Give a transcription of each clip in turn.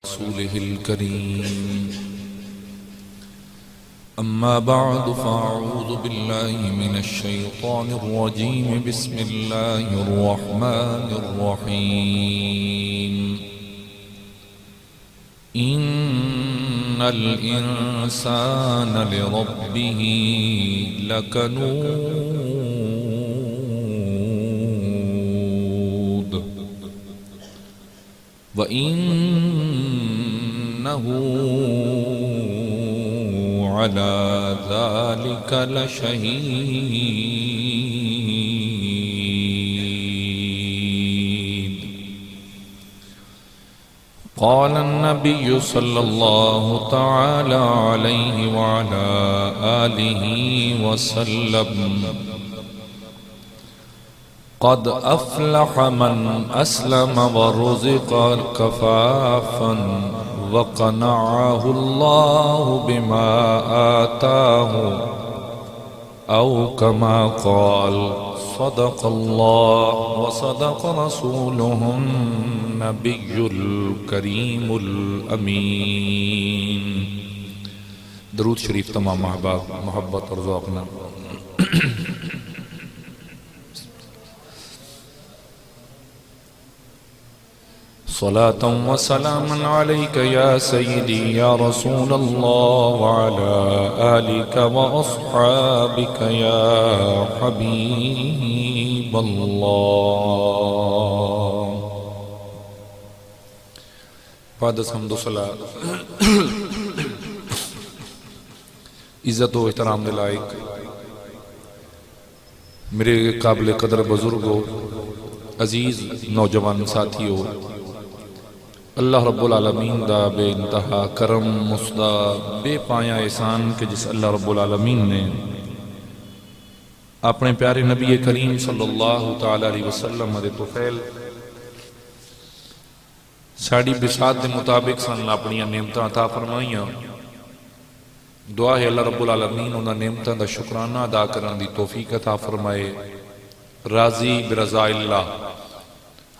रसूलिहिल करीम। अम्मा बअद फ़अऊज़ु बिल्लाहि मिनश शैतानिर रजीम। बिस्मिल्लाहिर रहमानिर रहीम। इन्नल इंसान लिरब्बिही लकनूद व इन्नहु अला ज़ालिका लशहीद। क़ाल अन्नबिय्यु सल्लल्लाहु तआला अलैहि व अला आलिहि वसल्लम क़द अफ़्लह मन अस्लम व रुज़िक़ कफ़ाफ़न व क़नअहु बिमा आताहु औ कमा क़ाल सदक़ल्लाहु व सदक़ रसूलुहुन नबियुल करीमुल अमीन। दरूद शरीफ तमाम अहबाब मोहब्बत और ज़ौक़। सलातन व सलामन अलैका या सय्यदी या रसूलल्लाह व अला आलिका व अस्हाबिका या हबीबल्लाह। फ़ादस हम्दो सला इज़्ज़त व एहतराम के लायक मेरे काबिल कदर बुजुर्गो, अजीज़ नौजवान साथियों, अल्लाह रब्बुल आलमीन दा बेइंतहा करम मुस्दा बेपाया एहसान के जिस अल्लाह रब्बुल आलमीन ने अपने प्यारे नबी करीम सल्लल्लाहु तआला अलैहि वसल्लम दे तुफैल साड़ी बिसात के मुताबिक सन अपनी नेमतां अता फरमाइयां। दुआ है अल्लाह रब्बुल आलमीन उन्हां नेमतां दा शुकराना अदा करन दी तौफीक अता फरमाए। राजी बिरज़ाइल्लाह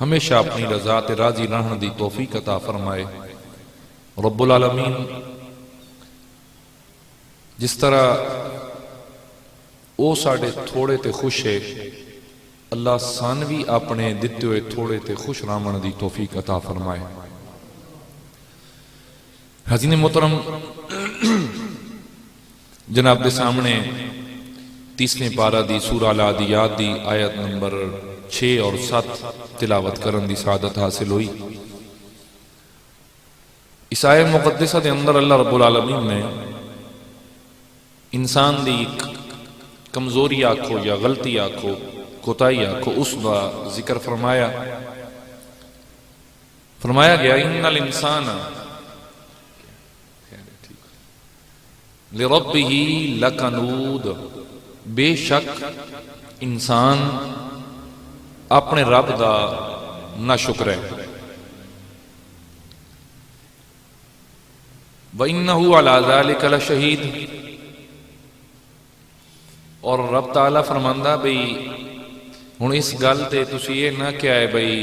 हमेशा अपनी रजा ते राजी रहने दी तौफीक अता फरमाए। रब्बुल आलमीन जिस तरह वो साडे थोड़े ते खुश है, अल्लाह सान भी अपने दिते हुए थोड़े ते खुश रहने दी तौफीक अता फरमाए। हज़ीन मोहतरम, जनाब के सामने 30वें पारा दी सूरा अल आदियात दी आयत नंबर 6 और 7 तिलावत करन दी सादत हासिल हुई। इस आयत मुक़द्दसा के अंदर अल्लाह रब्बुल आलमीन ने इंसान दी कमजोरी आखो या गलती आखो कोताही आखो उसका जिक्र फरमाया। फरमाया गया इन्नल इंसान लिरब्बिही लकनूद, बेशक इंसान अपने रब दा ना शुक्र है। व इन्नहु अला ज़ालिका लशहीद, और रब ताला फरमांदा बई हुण इस गल ते तुसी ये ना क्या है बई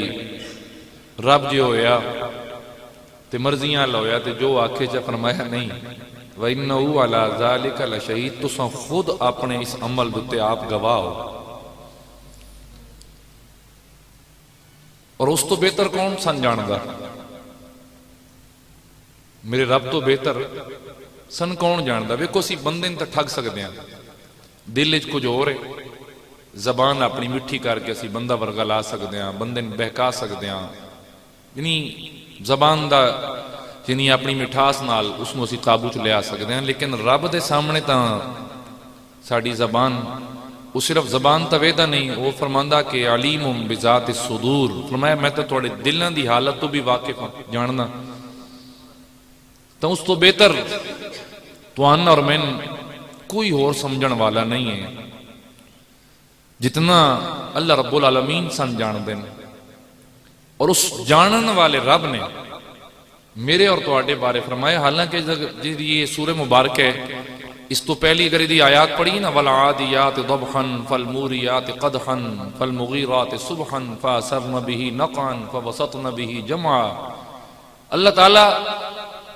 रब जो होया ते मर्जियां होया ते जो आखे च फरमाया नहीं। व इन्नहु अला ज़ालिका लशहीद, तुसां खुद अपने इस अमल उत्ते आप गवाह हो। और उस तो बेहतर कौन सन जानदा? मेरे रब तो बेहतर सन कौन जानदा? वेखो असीं बंदे नूं तां ठग सकदे हां, दिल च कुछ होर है, जबान अपनी मिठी करके असीं बंदा वर्गा ला सकदे हां, बंदे नूं बहका सकदे हां। यानी जबान दा यानी अपनी मिठास नाल उसनूं असीं काबू च लिया सकदे हां। लेकिन रब दे सामने तां साडी जबान वो सिर्फ जबान तवेदा नहीं, वो फरमांदा कि अलीमुम बिज़ाति सुदूर। फरमाया मैं तो थोड़े दिलों की हालत तो भी वाकिफ हाँ, जानना। तो उस तो बेहतर तुहान और मैं कोई होर समझण वाला नहीं है जितना अल्लाह रब्बुल आलमीन सन जानते हैं। और उस जानन वाले रब ने मेरे और तुहाडे बारे फरमाया। हालांकि जी ये सूरह मुबारक है, इस तो पहली अगर यदि आयात पढ़ी ना, वल आदियात दबहन फल मूरियात कदहन फल मुगीरात सुबहन फअसरन बिही नक़अन फवसतन बिही जमा। अल्लाह ताला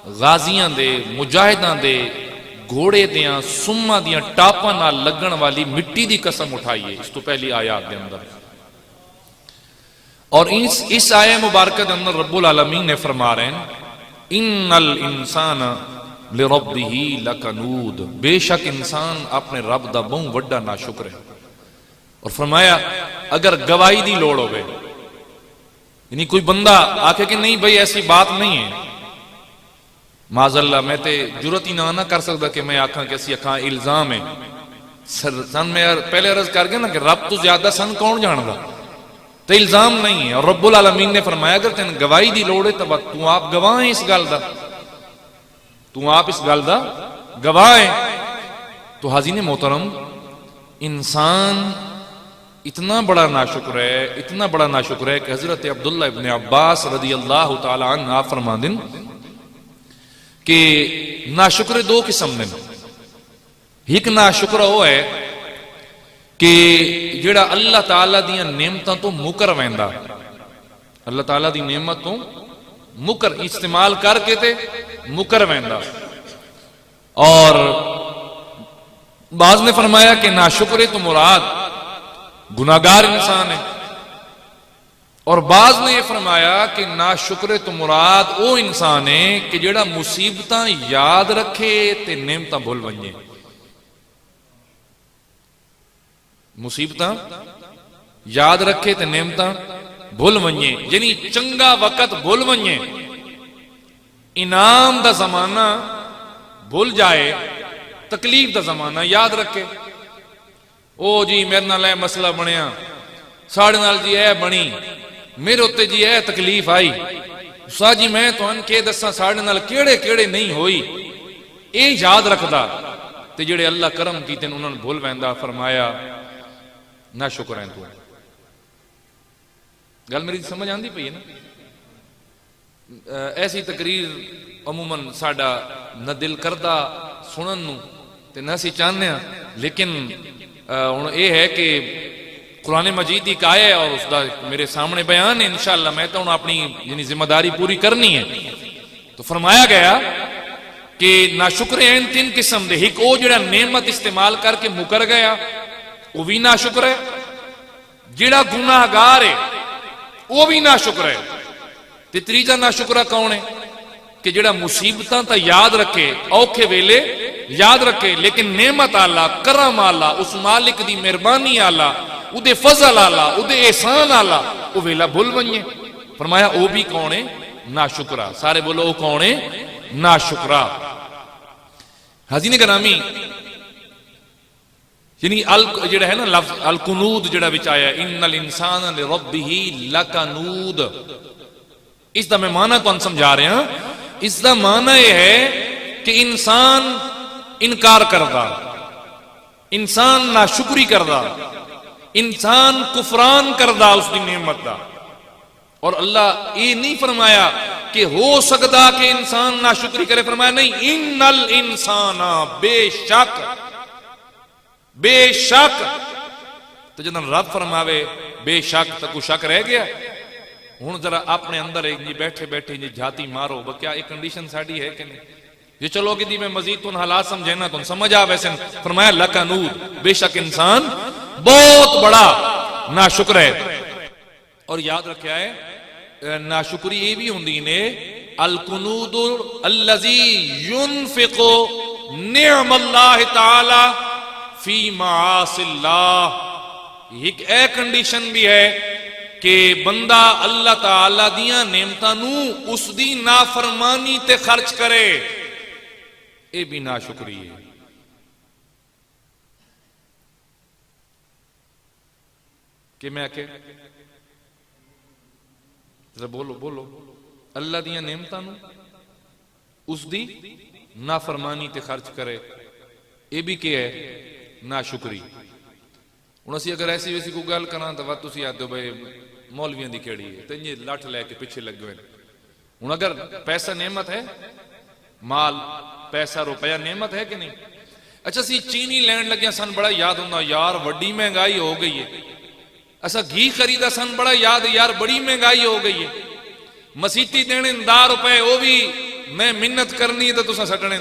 गाजियां दे मुजाहिदां दे घोड़े दियां सुम्मां दियां टापां नाल लगण वाली मिट्टी दी कसम उठाइए इस तो पहली आयात दे अंदर। और इस आया मुबारक के अंदर रब्बुल आलमीन ने फरमा रहे हैं इन्नल इंसान लिरब्बिही लकनूद, बेशक इंसान अपने रब दा बहुत वड्डा नाशुक्र है। और फरमाया अगर गवाही दी लोड़ होवे, यानी कोई बंदा आखे कि नहीं भाई ऐसी बात नहीं है, माजल्ला मैं ते जुरत ही ना कर सकता कि मैं आखा कि असी आखा इल्जाम है सन। मैं पहले अर्ज कर गया ना कि रब तो ज्यादा सन कौन जानदा, तो इल्जाम नहीं है। और रब्बुल आलमीन ने फरमाया अगर तेन गवाही की लोड़ है तो तू आप गवाह है इस गल दा, तू आप इस गल दा गवाह है। तो हाज़रीन मोहतरम, इंसान इतना बड़ा नाशुक्र है, इतना बड़ा नाशुक्र है कि हजरत अब्दुल्ला इब्न अब्बास रज़ी अल्लाह तआला अन्हु आप फरमांदे कि नाशुक्र दो किस्म ने। एक नाशुक्र वो है कि जेड़ा अल्लाह ताला दियां नेमतां तो मुकर वैंदा, अल्लाह ताला दी नेमत तो मुकर इस्तेमाल करके ते मुकर वैंदा। और बाज ने फरमाया कि नाशुक्र तो मुराद गुनाहगार इंसान है। और बाज ने यह फरमाया कि नाशुक्र तो मुराद वो इंसान है कि जेड़ा मुसीबतां याद रखे ते नेमतां भुल वंजे। मुसीबतां याद रखे ते नेमतां भुल वंजे, यानी चंगा वक्त भुल वंजे, इनाम दा जमाना भुल जाए, तकलीफ दा जमाना याद रखे। ओ जी मेरे नाल ए मसला बनिया, साढ़े नाल जी ए बनी, मेरे उत्ते जी ए तकलीफ आई, सा जी मैं तुहानू के दसा साढ़े नाल केड़े केड़े नहीं होई, ए याद रखदा ते जेड़े अल्लाह करम कीते उन्हां नूं भुल वैंदा। फरमाया ना शुक्र है तू। गल मेरी समझ आंदी पई है ना? ऐसी तकरीर अमूमन साडा न दिल करदा सुनन नूं ते न असीं चाहने आ, लेकिन हुण यह है कि कुरान मजीद की आया है और उसका मेरे सामने बयान है, इंशाअल्लाह मैं तो अपनी यानी जिम्मेदारी पूरी करनी है। तो फरमाया गया कि नाशुक्र हैं तीन किस्म दे। एक वो जिहड़ा नेमत इस्तेमाल करके मुकर गया वो भी नाशुक्र है, जिहड़ा गुनाहगार है वो भी नाशुक्र है, ते तीजा नाशुक्रा कौन है कि जिहड़ा मुसीबतां तां याद रखे, औखे वेले याद रखे, लेकिन नेमत आला करम आला उस मालिक दी मेहरबानी आला उदे फजल आला उदे एहसान आला वो वेला भुल वंजे। फरमाया वो भी कौन है? नाशुक्रा। सारे बोलो वो कौन है? नाशुक्रा। हाज़रीन गिरामी, यानी अल जिहड़ा है ना लफ्ज अल कुनूद जिहड़ा विच आया इन्नल इंसान लिरब्बिही लकनूद, इसका मैं माना तुहानू समझा रहा। इसका माना यह है कि इंसान इनकार करदा, इंसान नाशुक्री करदा, इंसान कुफरान करदा उसकी नेमत का। और अल्लाह ये नहीं फरमाया कि हो सकता कि इंसान नाशुक्री करे, फरमाया नहीं, इन्नल इंसाना, बेशक बेशक। तो जब रब फरमावे बेशक तो कुछ शक रह गया। हुण जरा अपने अंदर एक जी बैठे बैठे जी झाती मारो, क्या एक कंडीशन साड़ी है कि नहीं? ये चलो कि मैं मजीद तुम हालात समझे ना तुम समझ आ वैसे। फरमाया लकनूद, बेशक इंसान बहुत बड़ा नाशुक्र है। और याद रखा है नाशुक्री ये भी होंदी ने अल कुनूद अल्लज़ी युनफिकु निअमल्लाह तआला फी मासिल्लाह। एक ए कंडीशन भी है कि बंदा अल्लाह ताला दियां नेमतां नूं उसदी नाफरमानी ते खर्च करे, ये भी नाशुक्री है। कि मैं आखे बोलो बोलो, अल्लाह दियां नेमतां नूं उसदी नाफरमानी ते खर्च करे, ये भी क्या है? नाशुक्री। हुण असीं अगर ऐसी वैसी कोई गल करां तो वह तुसीं आखदे भाई मौलवियां दी केड़ी है, तो इन्हें लठ लैके पिछे लगे हुए। हुण अगर पैसा नेमत है, माल पैसा रुपया नेमत है कि नहीं? अच्छा असीं चीनी लैन लग्या सन बड़ा याद होंदा यार वड्डी महंगाई हो गई है। असा घी खरीदा सन बड़ा याद यार बड़ी महंगाई हो गई है। मसीती देने 10 रुपए वो भी मैं मिन्नत करनी है तो तुसा सटने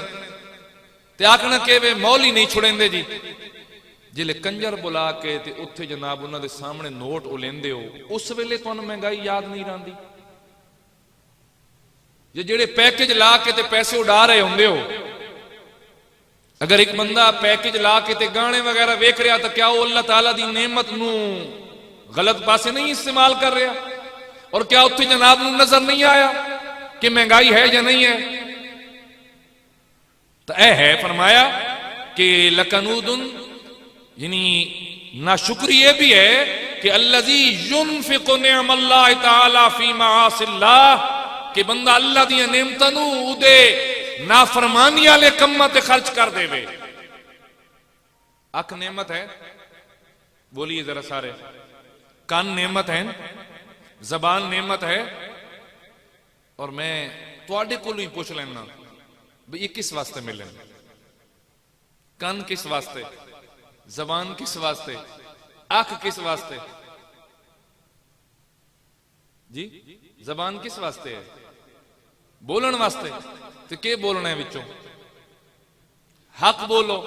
ते आखना कि वे मौली नहीं छुड़ेंदे जी। जिले कंजर बुला के ते उत्थे जनाब उन्हां दे सामने नोट ओ लेंदे हो, उस वेले तुहानूं महंगाई याद नहीं रहिंदी। जे जेड़े पैकेज ला के ते पैसे उड़ा रहे होंदे हो, अगर एक बंदा पैकेज ला के ते गाने वगैरह वेख रहा तो क्या वो अल्लाह ताला दी नेमत नूं गलत पासे नहीं इस्तेमाल कर रहा? और क्या उत्थे जनाब नूं नजर नहीं आया कि महंगाई है या नहीं है? तो ऐ है फरमाया कि लकनूदुन, यानी नाशुक्री ये भी है कि अल्लज़ी युनफिकु निअमल्लाहि तआला फी मआसिल्लाह, कि बंदा अल्लाह दी नेमतां नूं उदे नाफरमानी वाले कम्मां ते खर्च कर देवे। अख नेमत है, बोलिए जरा सारे। कान नेमत है, जबान नेमत है। और मैं तुहाडे कोलों ही पूछ लेना भाई ये किस वास्ते मिले? कान किस वास्ते, जबान किस वास्ते, अख किस वास्ते जी? जबान किस वास्ते है? बोलन वास्ते। तो के बोलना है विचों? हक बोलो,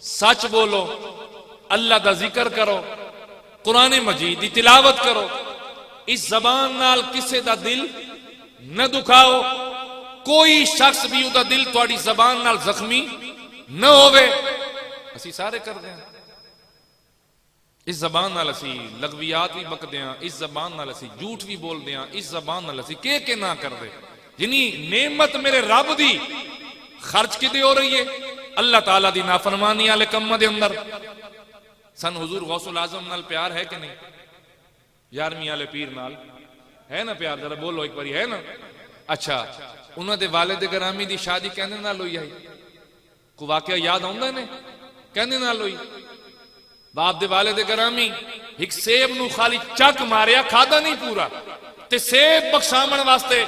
सच बोलो, अल्लाह दा जिक्र करो, कुरान मजीद दी तिलावत करो। इस जबान नाल किसे दा दिल न दुखाओ। कोई शख्स भी उदा दिल तुहाडी जबान नाल जख्मी न होवे। असी सारे करते हैं। इस जबान नाल असी लगवियात भी बकदे हैं, इस जबान नाल असी झूठ भी बोलते हैं, इस जबान नाल असी के ना करदे। जिनी नेमत मेरे रब दी खर्च किते हो रही है अल्लाह ताला दी नाफरमानी वाले कम्मां दे अंदर। सन हुजूर गौसुल आजम नाल प्यार है कि नहीं? 11वीं वाले पीर नाल है ना प्यार? जरा बोलो एक बारी, है ना? अच्छा, उन्हां दे वालिद गिरामी दी शादी कहंदे नाल होई आई? को वाकया याद आउंदा ने? कहंदे नाल होई। बाप दे वालिद गिरामी एक सेब नूं खाली चक मारिया, खादा नहीं पूरा, ते सेब बख्शावण वास्ते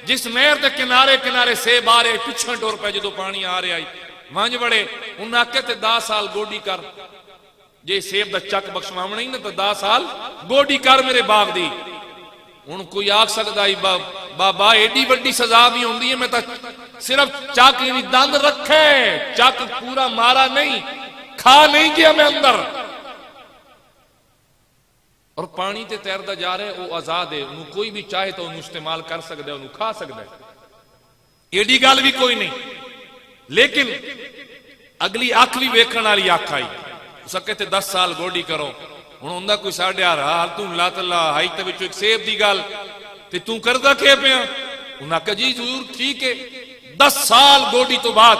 जिस नहर के किनारे किनारे सेब आ रहे, पिछा टुर पे जो पानी आ रहा वंज बड़े, उन्हें आख्या 10 साल गोडी कर, जे सेब का चक बख्शवावना ही ना तो 10 साल गोडी कर मेरे बाग दी। हुण कोई आख सकता बाबा एडी वड्डी सजा भी होंदी है, मैं तो सिर्फ चक दंद रखे, चक पूरा मारा नहीं, खा नहीं गया मैं अंदर। और पानी ते तैरदा जा रहा है, वो आजाद है, उन्हें कोई भी चाहे तो उन्हें इस्तेमाल कर सकता है, उन्हें खा सकता है, एडी गल भी कोई नहीं। लेकिन अगली अख भी वेखण वाली अख आई, उस कहते 10 साल गोडी करो। हुण हुंदा कोई 8.5 हाल तू ला तला हाई ते विचों एक सेब दी गल ते तू करदा के पिया? उन्हें आख्या जी जरूर ठीक है, 10 साल गोडी तो बाद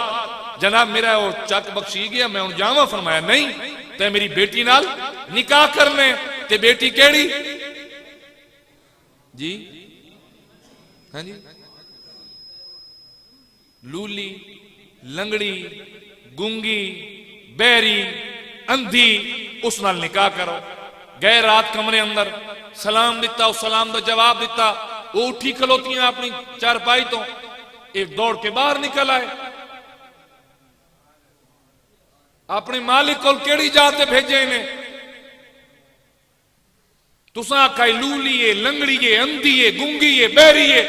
जनाब मेरा वो चक बख्शी गया, मैं हुण जावां? फरमाया नहीं, ते मेरी बेटी नाल निकाह करने। ते बेटी केड़ी जी? हाँ जी, लूली, लंगड़ी, गूंगी, बहरी, अंधी, उस नाल निकाह करो। गए रात कमरे अंदर, सलाम दिता, उस सलाम का जवाब दिता, वो उठी खलोतियां अपनी चारपाई तो, एक दौड़ के बाहर निकल आए। अपने मालिक को केड़ी जाते भेजे इन्हें? तुसा आखाई लूली है, लंगड़ी है, अंधी है, गूंगी है, बहरी है,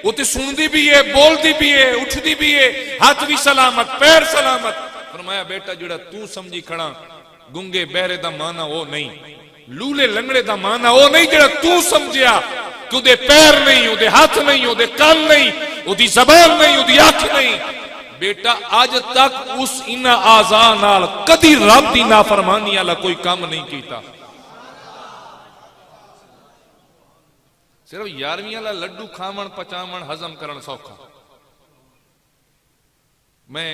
वो तो सुनती भी है, बोलती भी है, उठती भी है, हाथ भी सलामत, पैर सलामत। फरमाया बेटा जेड़ा तू समझी खड़ा गूंगे बहरे दा माना वो नहीं, लूले लंगड़े दा माना वो नहीं, जेड़ा तू समझिया कि उदे पैर नहीं, उदे हाथ नहीं, उदे कान नहीं, उदी जबान नहीं, उदी अख नहीं। बेटा अज तक उस इना आज़ा नाल कदी रब दी नाफरमानी वाला कोई काम नहीं कीता। सिर्फ 11वीं वाला लड्डू खावन, पचावन, हजम करन सौखा। मैं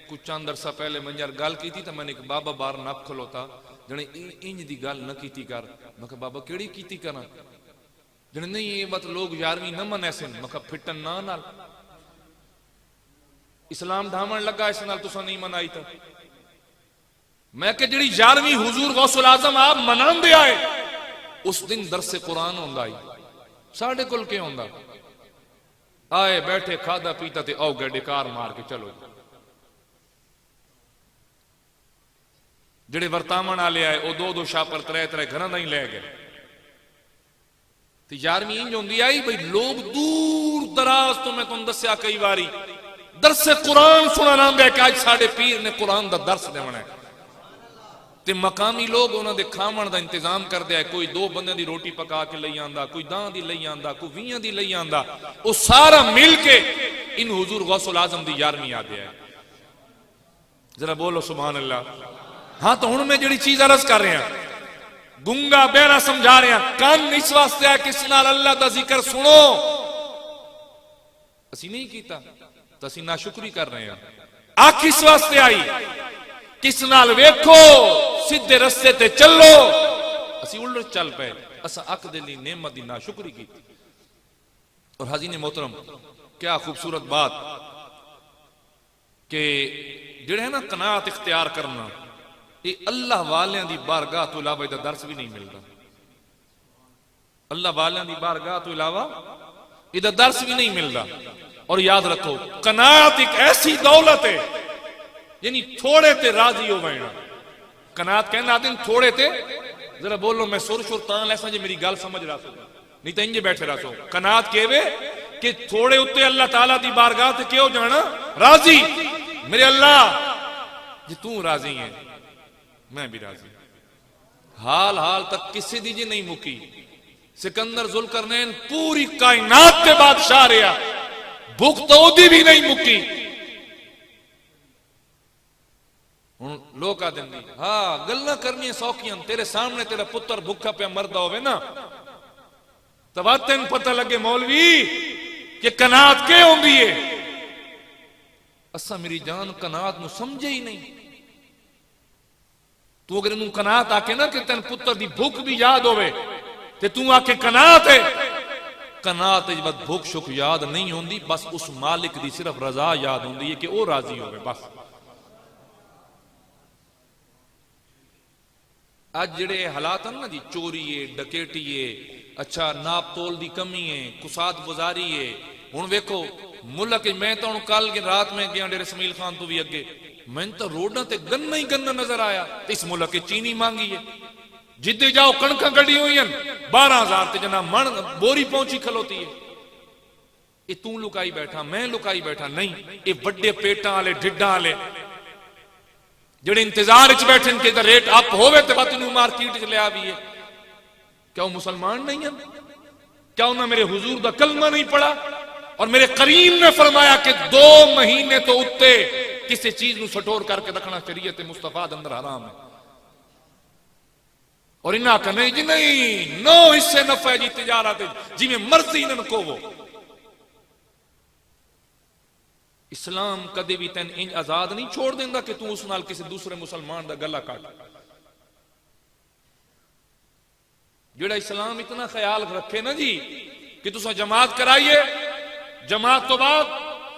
कुछ चंद अरसा पहले मंजर गल की थी तो मैंने एक बाबा बार नप खलोता जने इंज दी गल न कीती कर। मैं कहा बाबा केड़ी कीती करा? जने नहीं ये मत लोग 11वीं न मने सन। मैं कहा फिटन ना नाल इस्लाम धामन लगा, इस नाल तुसा नहीं मनाई था। मैं कहा जेड़ी 11वीं हुजूर गौसुल आजम आप मनांदे आए, उस दिन दरसे कुरान होंदा आई, साढ़े कोल के होंदा? आए बैठे खादा पीता ते आओ गए डिकार मार के चलो। जेड़े वर्तावन वाले आए वो 2-2 छापर 3-3 घर ही लै गए। 11वीं इंज होंदी आई भाई लोग दूर दराज तो मैं तुम दस्या कई बारी दरसे कुरान सुनना आंदा कि अज साडे पीर ने कुरान दा दर्स देना है ते मकामी लोग उन्होंने खावन का इंतजाम करते हैं। कोई 2 बंदे की रोटी पका के लई आंदा, कोई 10 की लई आंदा, कोई 20 की लई आंदा, वो सारा मिल के इन हुजूर गौसुल आजम की 11वीं आ गया है। जरा बोलो सुभान अल्लाह। हाँ तो हुण मैं जिहड़ी चीज अर्ज कर रहा गुंगा बहरा समझा रहा कान इस वास्ते है किस नाल अल्लाह का जिक्र सुनो असी नहीं कीता तो असी नाशुक्री कर रहे हैं। अख इस वास्ते आई किस नाल वेखो सीधे रस्ते ते चलो असी उलट चल पे असा अख दे लई नेमत दी नाशुक्री की। और हाज़रीन मोहतरम क्या खूबसूरत बात कि जिहड़ा है ना कनात इख्तियार करना ये अल्लाह वालियां दी बारगाह तो इलावा इहदा दर्स भी नहीं मिलता। अल्लाह वालियां दी बारगाह तो इलावा इहदा दर्स भी नहीं मिलता। और याद रखो कनात एक ऐसी दौलत है यानी थोड़े ते राजी हो बैठना। कनात कहना आते थोड़े ते जरा बोलो मैं सुर शुर तां लैसा जे मेरी गल समझ रहा सो नहीं तो इंजे बैठे रहा सो। कनात केवे कि थोड़े उत्ते अल्लाह ताला दी बारगाह ते क्यों जाना राजी मेरे अल्लाह जे तू राजी है मैं भी राजी। हाल हाल तक किसी दी जी नहीं मुकी। सिकंदर जुल्करनैन पूरी कायनात के बादशाह रहा भुख तो ओदी भी नहीं मुकी। हुण लोग आ देंगे हाँ गल्लां करनियां सौखियां तेरे सामने तेरा पुत्र भुखा पे मरदा होवे ना तब तेन पता लगे मौलवी कि कनात के होंदी है। असा मेरी जान कनात नु समझे ही नहीं। तू अगर इनू कनात आके ना कि तेन पुत्र दी भुख भी याद होवे ते तू आके कनात है। कनात जब भुख शुख याद नहीं होंदी बस उस मालिक दी सिर्फ रजा याद होंदी है कि वो राजी होवे बस। आज जिहड़े हालात हैं ना जी चोरी है डकैती है अच्छा नाप तोल की कमी है कुसात गुजारी है। हुण वेखो मुल्क मैं तो हुण कल रात में गया डेरे इसमाइल खान तो भी अगे मैंने तो रोडा ते गन्ना ही गन्ना नजर आया। इस मुल्क की चीनी मांगी है जिदे जाओ कणकां गड्डी हुई 12,000 ते जना मन बोरी पहुंची खलोती है। ये तू लुकाई बैठा मैं लुकाई बैठा नहीं ये बड़े पेटां वाले ढिड्डां वाले जेड़े इंतजार च बैठे कि रेट अप होवे ते बात नूं मार्केट च लिया भी है। क्या वो मुसलमान नहीं है? क्या उन्होंने मेरे हुजूर दा कलमा नहीं पढ़ा? और मेरे करीम ने फरमाया कि 2 महीने तो उत्ते किसी चीज नूं सटोर करके रखना शरीयत मुस्तफा दे अंदर हराम है। और इन्हें आखा नहीं जी नहीं 9 हिस्से नफा जी तिजारत जिमें मर्जी इन्होंने को वो इस्लाम कदे भी तेन इंज आजाद नहीं छोड़ देंदा कि तू उस नाल किसी दूसरे मुसलमान दा गला काट। जेड़ा इस्लाम इतना ख्याल रखे ना जी कि तुसा जमात कराइए जमात तो बाद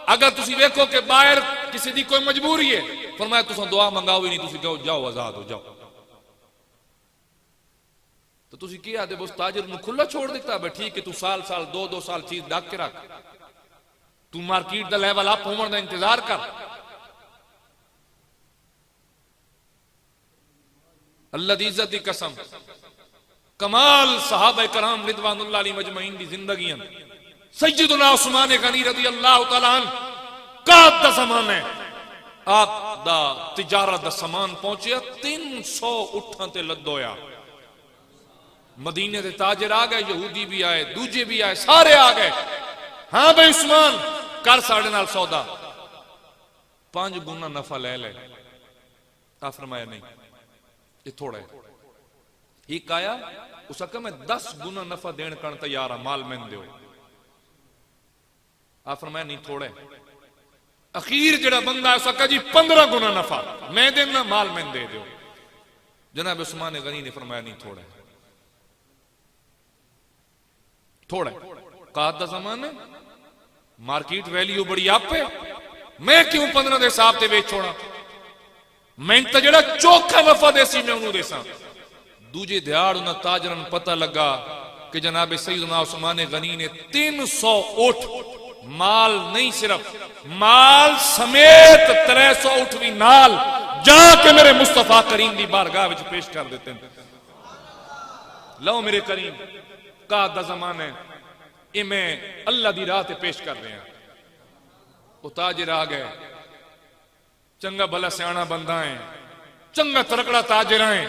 अगर तुसी वेखो कि बाहर किसी दी कोई मजबूरी है फरमाया तुसा दुआ मंगाओ ही नहीं तुसी कहो जाओ आजाद हो जाओ। तो तुसी क्या आदे बस ताजिर नु खुला छोड़ देता है ठीक है तू साल साल 2-2 साल चीज ढक के रख तू मार्केट दा लेवल अप होने का इंतजार कर। अल्लाह दी इज्जत दी कसम कमाल सहाबा कराम रिदवानुल्लाह अलैहि मजमईन दी जिंदगियां सय्यदुना उस्मान गनी रज़ी अल्लाह तआला अन काद दा ज़माना है आप दा तिजारत दा सामान पहुंचे 300 उठां ते लदोया। मदीने दे ताजर आ गए यहूदी भी आए दूजे भी आए सारे आ गए। हाँ भाई उस्मान कर साढ़े नाल सौदा 5 गुना नफा ले ले। आ फरमाया नहीं ये थोड़ा है। एक आया उस आखा मैं 10 गुना नफा देने कण तैयार हाँ माल मैंने दो। आ फरमाया नहीं थोड़ा है। अखीर जड़ा बंदा उस आखा जी 15 गुना नफा मैं देना माल मैंने दे दो। जनाब उस्मान गनी ने फरमाया नहीं थोड़ा है थोड़ा काद दा ज़माना है मार्केट वैल्यू बड़ी आप है मैं क्यों 15 के हिसाब से बेच छोड़ा मैं तो जरा चोखा नफा देसी मैं उन्होंने देसा। दूजे दिहाड़ उन्हें ताजरन पता लगा कि जनाब सैयदना उस्मान गनी ने 300 ऊठ माल नहीं सिर्फ माल समेत 300 ऊठ भी नाल जाके मेरे मुस्तफा करीम की बारगाह विच पेश कर देते हैं। लो मेरे करीम का दा ज़माना है ये मैं अल्लाह दी राह ते पेश कर रहा। वो ताजिर आ गए, चंगा भला सियाना बंदा है, चंगा तरकड़ा ताजिर है,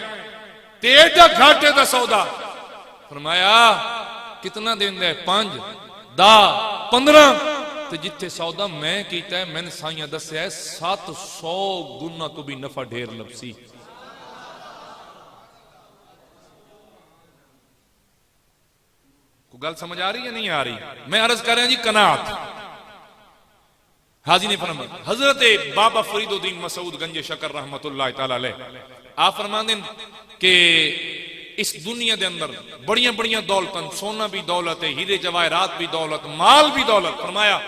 तेजा घाटे का सौदा। फरमाया कितना दिन दे? 5 10 15। ते जिथे सौदा मैं कीता है, मैंने साइया दस्या 700 गुना तो भी नफा ढेर लपसी। को गल समझ आ रही है नहीं आ रही? मैं अर्ज कर रहा जी कनात। हाजी ने फरमाया, हजरत बाबा फरीदुद्दीन मसूद गंज शकर रहमतुल्लाह तआला अलैह आप फरमाते कि इस दुनिया के अंदर बड़ियां बड़ियां दौलतन, सोना भी दौलत है, हीरे जवाहरात भी दौलत, माल भी दौलत। फरमाया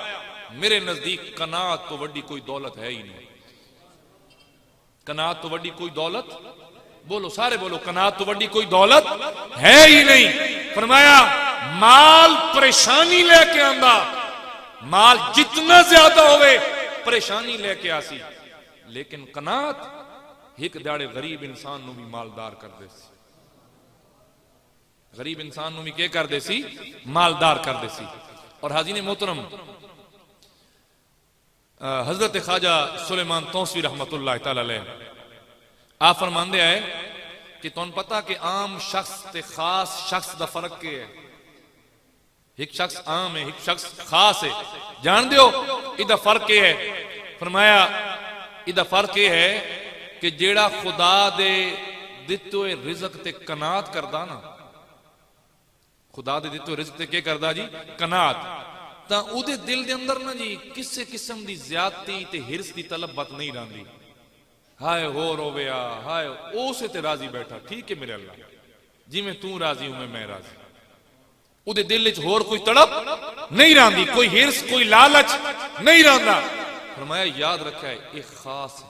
मेरे नजदीक कनात तो वड्डी कोई दौलत है ही नहीं। कनात तो वड्डी कोई दौलत, बोलो सारे बोलो, कनात तो वड्डी कोई दौलत है ही नहीं। फरमाया माल परेशानी लेके आंदा, माल जितना ज्यादा होवे परेशानी लेके आसी, लेकिन कनात एक दिहाड़े गरीब इंसान नू भी मालदार कर दे सी। गरीब इंसान नू भी क्या कर दे सी? मालदार कर दे सी। और हाजी ने मोहतरम हजरत ख्वाजा सुलेमान तौसी रहमतुल्लाह तआला अलैह आप फरमांदे आए कि तुम पता कि आम शख्स ते खास शख्स दा फर्क क्या है? एक शख्स आम है, एक शख्स खास है। जान दियो इदा फर्क क्या है? फरमाया इदा फर्क यह है कि जेड़ा खुदा दे दिते हुए रिज़्क ते कनात करदा ना, खुदा दे दिते हुए रिज़्क ते क्या करदा जी? कनात। तां उहदे दिल दे अंदर ना जी किसी किस्म दी ज्यादती ते हिरस दी तलबत नहीं रहिंदी। हाय हो रोवेया, हाय उसे ते राजी बैठा, ठीक है मेरे अल्लाह, जिवें तू राजी उवें मैं राजी। उहदे दिल च होर कोई तड़प नहीं रहिंदी, कोई हिरस कोई लालच नहीं रहिंदा। फरमाया याद रखा है ये खास है,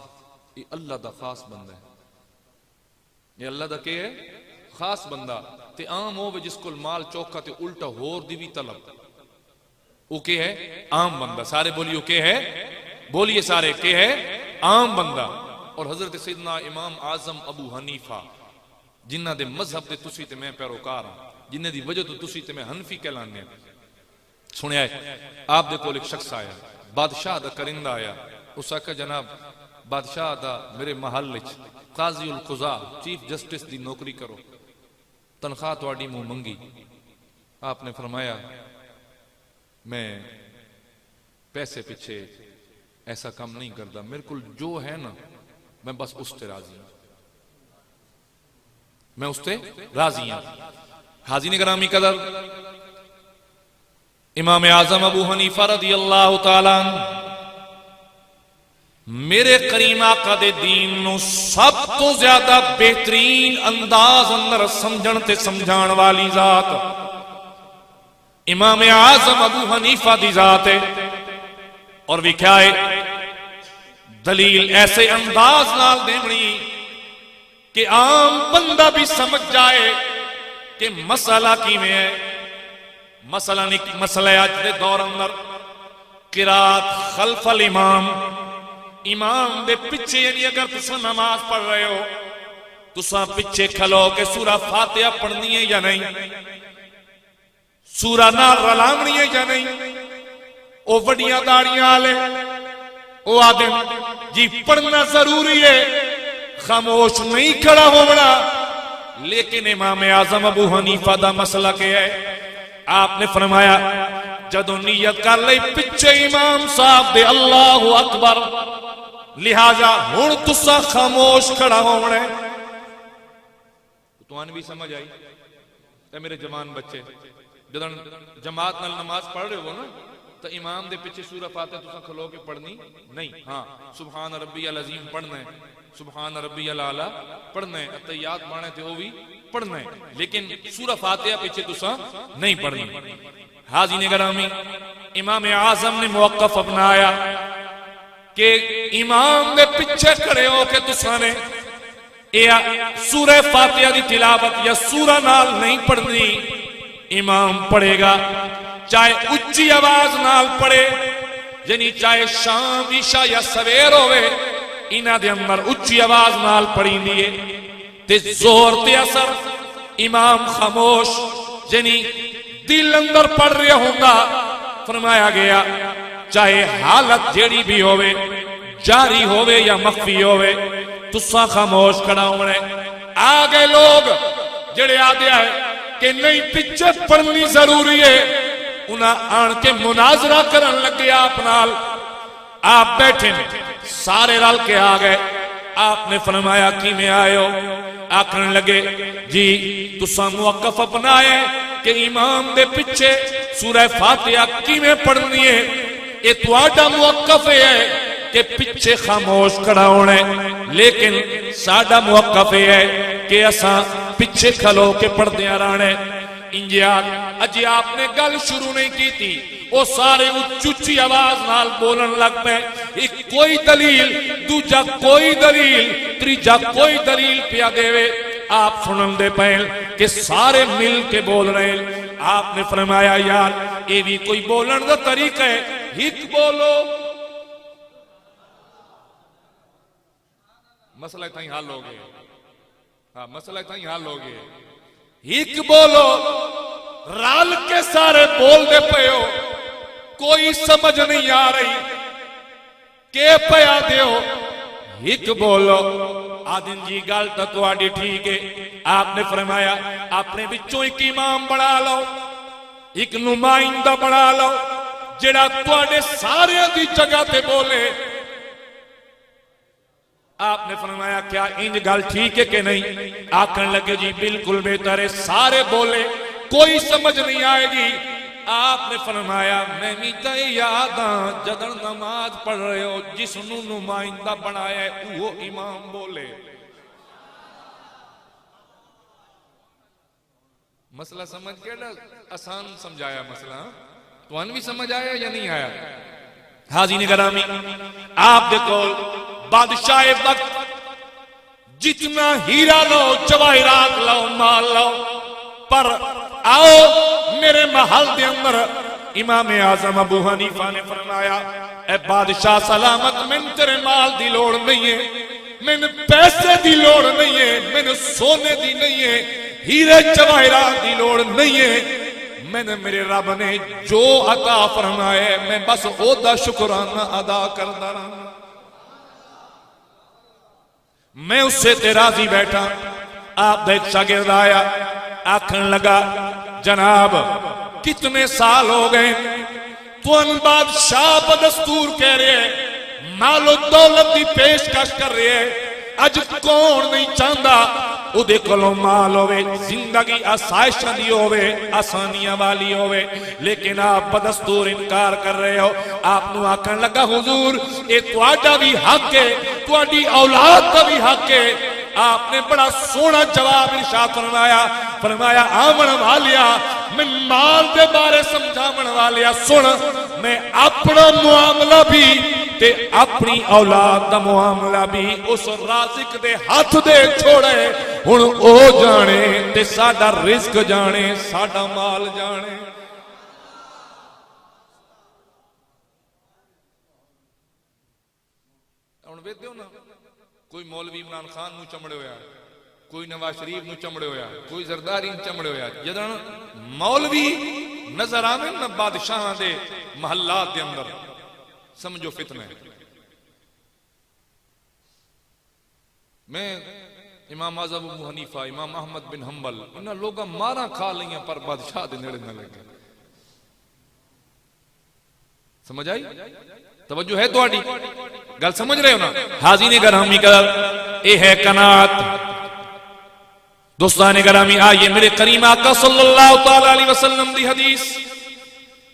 ये अल्लाह दा खास बंदा है। ये अल्लाह दा क्या है? खास बंदा। ते आम हो जिसको माल चौका ते उल्टा होर दी भी तलब, वो क्या है? आम बंदा। सारे बोलियो क्या है? बोलिए सारे क्या है? आम बंदा। और हजरत सैयदना इमाम आजम अबू हनीफा जिन्हां दे मजहब दे तुसी ते मैं पैरोकार हां, जिन्हां दी वजह तो तुसी ते मैं हनफी कहलाने। सुनिया आप दे कोल एक शख्स आया, बादशाह दा करिंदा आया। उस आखा जनाब बादशाह दा मेरे महल च काजी उल कुज़ा चीफ जस्टिस दी नौकरी करो, तनख्वाह तुहाडी मुंह मंगी। आपने फरमाया मैं पैसे पीछे ऐसा काम नहीं करता, मेरे को जो है ना मैं बस उससे राजी हूं, मैं उससे राजी हूं। हाज़िन गिरामी कदर इमाम आजम अबू हनीफा रज़ियल्लाहु तआला मेरे करीम आका दे दीन नू सब तो ज्यादा बेहतरीन अंदाज अंदर समझण ते समझाण वाली जात इमाम आजम अबू हनीफा दी जात है। और विख्या है दलील ऐसे अंदाज नाल देवनी कि आम बंदा भी समझ जाए कि मसला किवें है। मसला नहीं, मसला अज दे दौर अंदर किरात खल्फल इमाम, इमाम दे पिछे, यानी अगर तुसा नमाज पढ़ रहे हो तुसा पिछे खलो के सूरा फातिहा पढ़नी है या नहीं, सूरा नाल रलावनी है या नहीं। ओ वड्डियां दाड़ियां वाले ओ आदे जी पढ़ना जरूरी है, खामोश नहीं खड़ा होना। लेकिन इमाम आजम अबू हनीफा दा मसला क्या है? आपने फरमाया जदों नियत कर ले पिछे इमाम साहब दे अल्लाहु अकबर, लिहाजा हुण तुसा खामोश खड़ा होना है। तुहानू भी समझ आई ते मेरे जवान बच्चे जदों जमात नाल नमाज पढ़ रहे हो ना तो इमाम दे पिछे सूरह फातिहा तुसा खलो के पढ़नी नहीं। हाँ सुभान रब्बियल अजीम पढ़ना है, सुभान रब्बियल आला पढ़ना है, अत्तहियात बाणे ते ओ भी पढ़ना है, लेकिन सूरह फातिहा पीछे तुसा नहीं पढ़नी। हाज़िन गिरामी इमाम आजम ने मौक़िफ़ अपनाया कि इमाम दे पिछे खड़े हो के तुसा ने सूरह फातिहा दी तिलावत या सूरह नाल नहीं पढ़नी। इमाम पढ़ेगा चाहे उच्ची आवाज नाल पढ़े, यानी चाहे शाम ईशा या सवेर होवे, इन्हां दे अंदर उच्ची आवाज नाल पढ़ींदी है। ते जोर ते असर इमाम खामोश, यानी दिल अंदर पड़ रहा होगा, फरमाया गया चाहे हालत जेड़ी भी होवे, जारी होवे या मख्फी होवे, तुसा खामोश खड़ा होना। आ गए लोग जेड़े आदे है कि नहीं पिछे पढ़नी जरूरी है, उन्हें आन के मुनाजरा करन लगे आप नाल। आप बैठे सारे रल के आ गए। आपने फरमाया कि में आए हो? आखन लगे जी तुसा मुवक्कफ अपनाए कि इमाम दे पिछे सूरह फातिहा किवें पढ़नी है, ये तुहाडा मुवक्कफ है कि पिछे खामोश खड़ा होना है, लेकिन साडा मुवक्कफ है कि असां पिछे खलो के पढ़दियां रहना है। इंजियार अजे आपने गल शुरू नहीं की थी, वो सारे उच्ची आवाज नाल बोलन लग पे। एक कोई दलील, दूजा कोई दलील, तीजा कोई दलील पिया देवे। आप सुनन दे पे कि सारे मिल के बोल रहे। आपने फरमाया यार ये भी कोई बोलन का तरीका है, हिक बोलो, मसला इतना ही हल हो गया। हाँ मसला इतना ही हल हो गया। हिक बोलो, रल के सारे बोल दे पे हो, कोई समझ नहीं आ रही के पया दो। हिक बोलो। आदिन जी गल तो तुहाडी ठीक है। आपने फरमाया अपने विचों एक इमाम बना लो, एक नुमाइंदा बना लो, जेड़ा तुहाडे सारे दी जगह ते बोले। आपने फरमाया क्या इंज गल ठीक है कि नहीं? आखन लगे जी बिल्कुल बेहतर है, सारे बोले, कोई समझ नहीं आएगी। आपने फरमाया मैं भी तो याद हाँ जदन नमाज पढ़ रहे हो, जिसनू नुमाइंदा बनाया है वो इमाम बोले। मसला समझ के ना, आसान समझाया मसला, तुहान भी समझ आया या नहीं आया? हाज़रीन गिरामी, आप देखो बादशाह वक्त जितना हीरा लो, जवाहिरात लो, माल लो, पर आओ मेरे महल के अंदर इमाम आजम अबू हनीफा ने फरमाया ए बादशाह सलामत, मैंने तेरे माल की लोड़ नहीं है, मैंने पैसे की लोड़ नहीं है, मैंने सोने की नहीं है, हीरे जवाहिरात की लोड़ नहीं है। मैंने मेरे रब ने जो अता फरमाया मैं बस ओदा शुक्राना अदा करता रहा, मैं उससे ते राजी बैठा। आप एक शागिर्द आया, आखन लगा जनाब कितने साल हो गए तुम बादशाह बदस्तूर कह रहे हैं, मालो दौलत की पेशकश कर रहे हैं। अज कौन नहीं चाहता उहदे कोलों माल होवे, जिंदगी आसाइशां दी होवे, आसानियां वाली होवे, लेकिन आप बदस्तूर इनकार कर रहे हो। आपनू आखन लगा हुजूर ये तुहाडा भी हक है, तुहाडी औलाद का भी हक है। आपने बड़ा सोहना जवाब इरशाद फरमाया, फरमाया आमन वालिया मैं माल दे बारे समझावन वालिया सुन, मैं अपना मुआमला भी ते अपनी औलाद दा मुआमला भी उस राज़िक दे हाथ दे छोड़े। हुण ओ जाने ते साडा रिज़्क जाने, साडा माल जाने। हुण वेखदे हो ना, कोई मौलवी इमरान खान नूं चमड़े होया, कोई नवाज शरीफ नूं चमड़े होया, कोई जरदारी नूं चमड़े होया। जदन मौलवी नजर आवे ना बादशाह दे महल्लात दे अंदर, समझो फितना है। मैं इमाम आज़म अबू हनीफा, इमाम अहमद बिन हंबल, इन्हां लोगां मारा खा लिया पर बादशाह दे नेड़े न लगे। समझ आई? तवज्जो है तुहाडी? गल समझ रहे हो ना? हाज़रीन गिरामी का ये है कनात। दोस्तान गिरामी आइए मेरे करीम आका सल्लल्लाहु तआला अलैहि वसल्लम दी हदीस,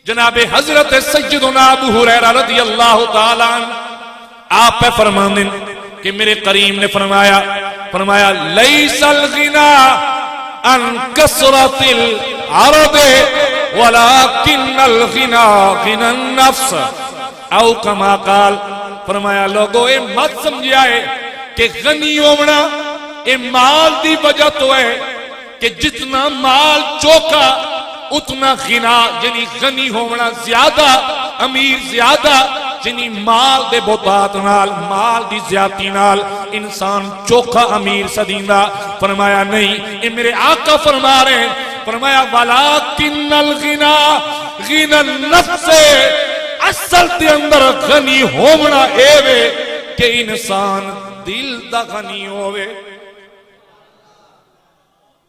जनाबे हजरत सय्यदुना अबू हुरैरा रज़ियल्लाहु तआला आप पे फरमाते कि मेरे करीम ने फरमाया, फरमाया लैसल गिना अन कसरतिल अरद वलाकिन्नल गिना गिनन नफ्स औ कमा काल। फरमाया लोगों ये मत समझिया है कि गनी होना ये माल की वजह तो है कि जितना माल चौका उतना गिना, जिनी गनी होना ज्यादा, अमीर ज्यादा, जिनी माल दे बोतात नाल, माल दी ज्यादती नाल इंसान चोखा अमीर सदींदा। फरमाया नहीं, ये मेरे आका फरमा रहे हैं, फरमाया वलाकिन्नल गिना गिना नफ्स, असल के अंदर गनी होना एवे कि इंसान दिल दा गनी होवे,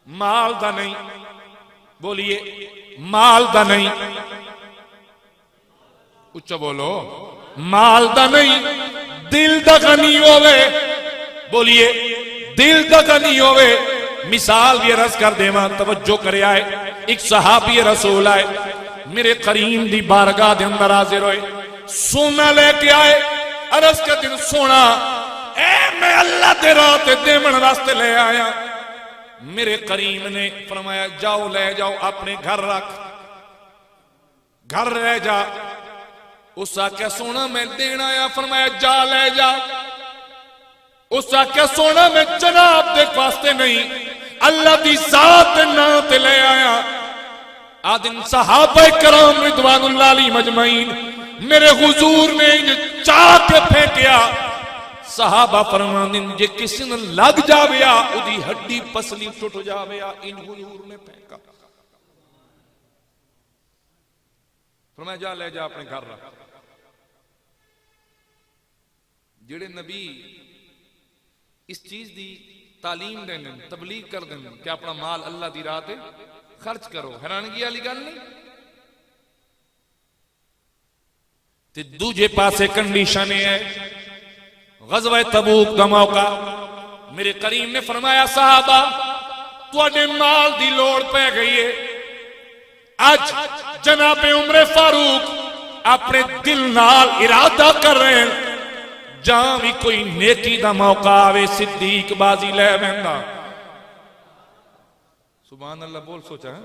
माल दा नहीं। बोलिए माल दा नहीं, उच्च बोलो, माल दा नहीं, दिल दा गनी होवे। बोलिए दिल दा गनी होवे। मिसाल भी रस कर देवा, तवज्जो करे आए। एक सहाबी रसूल आए, मेरे करीम दी बारगाह दे अंदर हाजिर होए, सोना लेके आए। अरस के दिन सोना ए मैं अल्लाह दे राह ते देवन वास्ते ले आया। मेरे करीम ने फरमाया जाओ ले जाओ, अपने घर रख, घर रह जा। उस आख्या सोना मैं देना आया, फरमाया जा ले जा। उस आख्या सोना मैं जनाब दे वास्ते नहीं, अल्लाह दी जात ना ते ले आया। आदिन सहाबा कराम रिदवानुल्लाह अलैहिम अजमईन मेरे हुजूर ने चाह के फेंकिया। सहाबा फरमांदिन जे किसी ने लग जाविया उदी हड्डी पसली टुट जाविया, इन हुजूर ने फेंका। फरमाया जा ले जा, अपने घर रख। जेड़े नबी इस चीज दी तालीम देने, तबलीग कर देने कि अपना माल अल्लाह दी राह ते खर्च करो, हैरानगी वाली गल नहीं। ते दूजे पासे कंडीशन है गज़वा तबूक दा मौका। मेरे करीम ने फरमाया साहबा तुहाडे माल दी लोड़ पै गई है। आज जनाबे उमरे फारूक अपने दिल नाल इरादा कर रहे हैं, जहां भी कोई नेकी दा मौका आवे सिद्दीक बाजी ले बैठा। सुभान अल्लाह बोल, सोचा है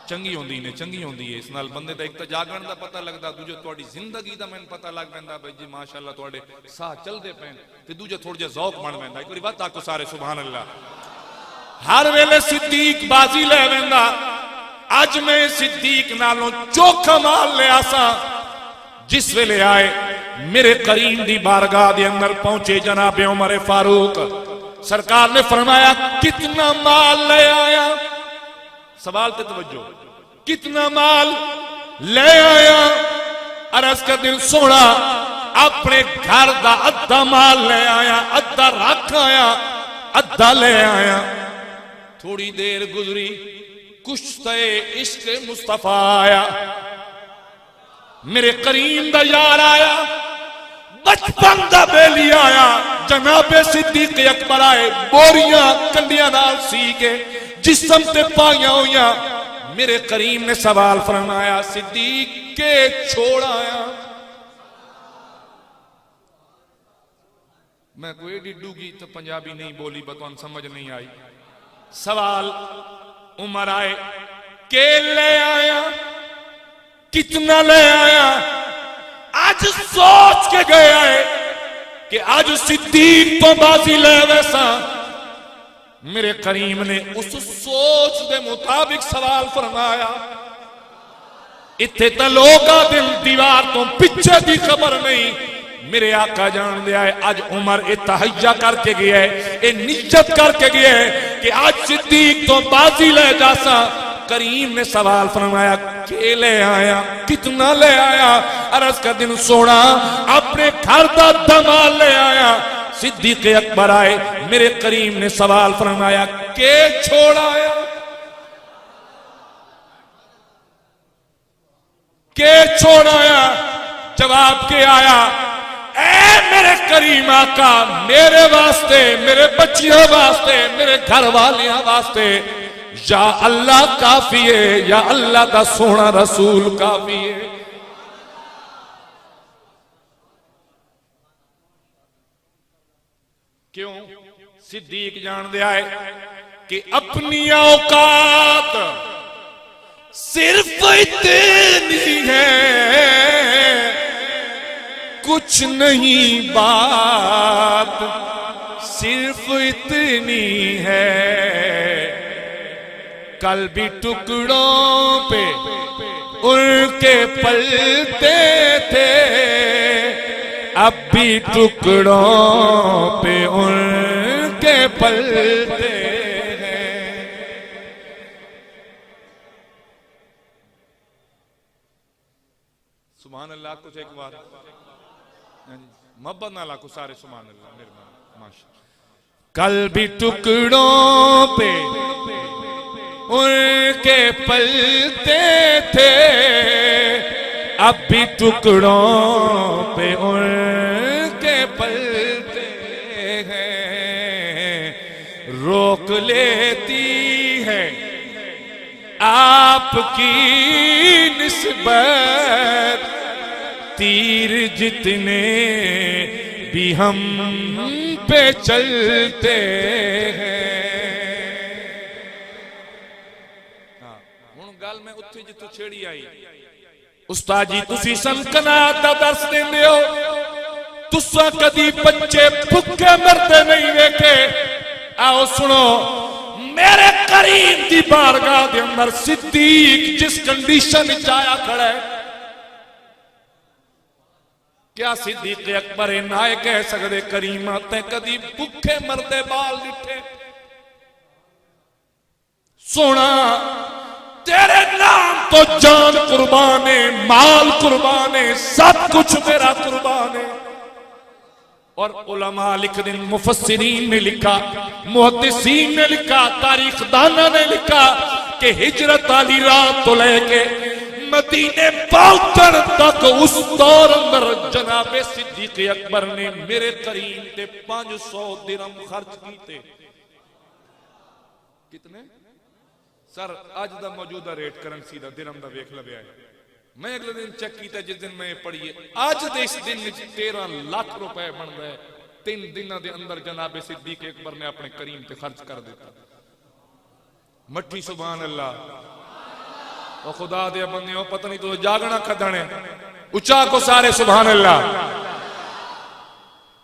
चंगी होंदी ने, चंगी होंदी है। इस नाल बंदे दा एक तो जागण दा पता लगदा, दूजे तुहाडी जिंदगी दा मैनूं पता लग पैंदा भाई जी माशाअल्लाह तुहाडे साह चलदे पैन, ते दूजे थोड़ा जिहा ज़ौक बन पैंदा। एक बारी बात आखो सारे सुभान अल्लाह। हर वेले सिद्दीक बाजी ले बैठा। अज मैं सिद्दीक नालों चोखा माल ले आसा। जिस वेले आए मेरे करीम दी बारगाह दे अंदर पहुंचे जनाबे उमर फारूक, सरकार ने फरमाया कितना माल ले आया। सवाल ते तवज्जो, कितना माल ले आया। अरस का दिन सोना अपने घर दा अद्धा माल ले आया, अद्धा रख आया, अद्धा ले आया। थोड़ी देर गुजरी, कुश्ते इश्क मुस्तफा आया। मेरे करीम दा यार आया, बचपन दा बेली आया। जनाबे सिद्दीक अकबर आए, बोरियां कंडियां नाल सी के जिस्म ते पाइया हुई। मेरे करीम ने सवाल फरमाया सिद्दीक के छोड़ आया। मैं कोई डिडूगी तो पंजाबी नहीं बोली, बतौन समझ नहीं आई। सवाल उमर आए के ले आया, कितना ले आया। आज सोच के गया है कि आज सिद्दीक तो बाजी ले वैसा। मेरे करीम ने उस सोच के मुताबिक सवाल फरमाया। इत्थे तो लोग दिन दीवार तो पीछे की खबर नहीं। मेरे आका जान दिया है आज उमर ए तहैया करके गया है, ए नियत करके गया है कि आज सिद्दीक तो बाजी ले जासा। करीम ने सवाल फरमाया के ले आया, कितना ले आया। अरस का दिन सोना अपने घर का दमाल ले आया। सिद्दीक अकबर आए, मेरे करीम ने सवाल फरमाया के छोड़ आया, के छोड़ आया। जवाब के आया ए मेरे करीम आका, मेरे वास्ते, मेरे बच्चियों वास्ते, मेरे घर वालियां वास्ते या अल्लाह काफी है या अल्लाह का सोना रसूल काफी है। क्यों? सिद्दीक जान दिया है कि अपनी औकात सिर्फ इतनी है, कुछ नहीं बात सिर्फ इतनी है। कल भी टुकड़ों पे उनके पलते थे, अब भी टुकड़ों पे उनके पलते हैं। सुभान अल्लाह कुछ एक बार मोहब्बत ना लाखो सारे सुभान अल्लाह मेरे माशा। कल भी टुकड़ों पे उनके पलते थे, अब भी टुकड़ों पे उनके पलते हैं। रोक लेती है आपकी निस्बत, तीर जितने भी हम पे चलते हैं। हुण गल मैं उत्थे जिथों छेड़ी आई, उस्ताद जी तुसी सनकनात दा दर्स देंदे हो, तुसा कदी बच्चे भुखे मरते नहीं वेखे। आओ सुनो, मेरे करीम दी बारगाह दे अंदर सिद्दीक जिस कंडीशन च आया खड़ा है, क्या सिद्दीक अकबर ना कह सकते करीमा ते कदी भुखे मरदे बाल दिखे? सोना तेरे नाम तो जान कुर्बान है, माल कुर्बान है, सब कुछ मेरा कुर्बान है। और उलमा लिख दिन, मुफस्सिरीन ने लिखा, मुहद्दिसीन ने लिखा, तारीखदाना ने लिखा कि हिजरत वाली रात तो लेके मदीने पहुंचने तक उस दौर अंदर जनाबे सिद्दीक अकबर ने मेरे करीम ते 500 दिरहम खर्च कीते। कितने सर आज दा मौजूदा रेट करेंसी दा दिरहम दा वेख लव्या है। मैं अगले दिन चेक किया जिस दिन मैं पढ़ी, आज दे इस दिन 13 लाख रुपए बनता है। 3 दिनों के अंदर जनाबे सिद्दीक अकबर ने अपने करीम ते खर्च कर दिता। मट्ठी सुभान अल्लाह। ओ खुदा दे बंदे, पता नहीं तो जागना खदने, उच्चा को सारे सुभान अल्लाह।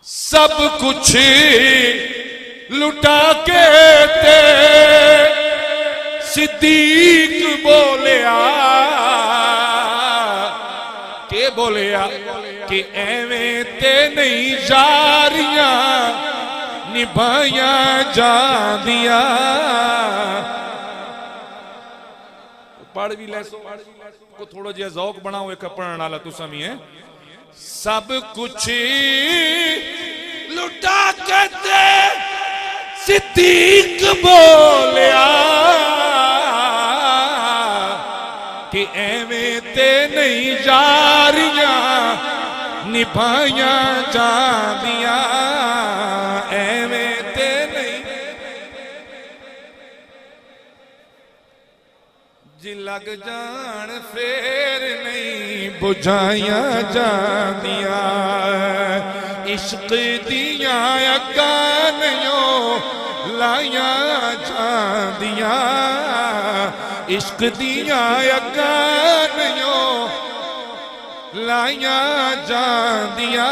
सब कुछ लुटा के ते सिद्दीक बोलिया, के बोलिया कि एवें ते नहीं जारियां निभाया जांदिया। पढ़ भी ले को थोड़ा जिहा ज़ौक बनाओ, एक पढ़ने वाला तुसा भी है। सब कुछ लुटा के ते सिद्दीक बोलिया कि एवें ते नहीं जारियां निभाया जांदिया, एवें ते नहीं जी लग जान फेर नहीं बुझाया जांदिया। इश्क दिया अगानियों लाया जांदिया, इश्क दिया अगानियों लाया जांदिया।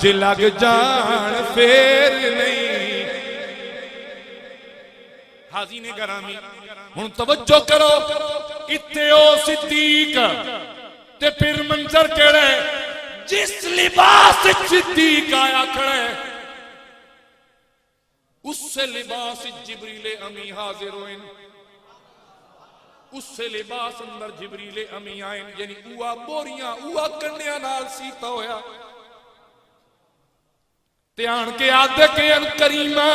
जे लग जान फेर नहीं। हाजी ने गरामी हुण तवज्जो करो, इत्थे ओ सिद्दीक ते फिर मंजर केड़े, जिस लिबास सिद्दीक आया खड़े उससे लिबास जिब्रील अमी हाजिर होइन, उससे लिबास अंदर जिब्रील अमी आए, यानी उआ बोरियां उआ कन्या नाल सीता होया। ध्यान के आदे के अन करीमा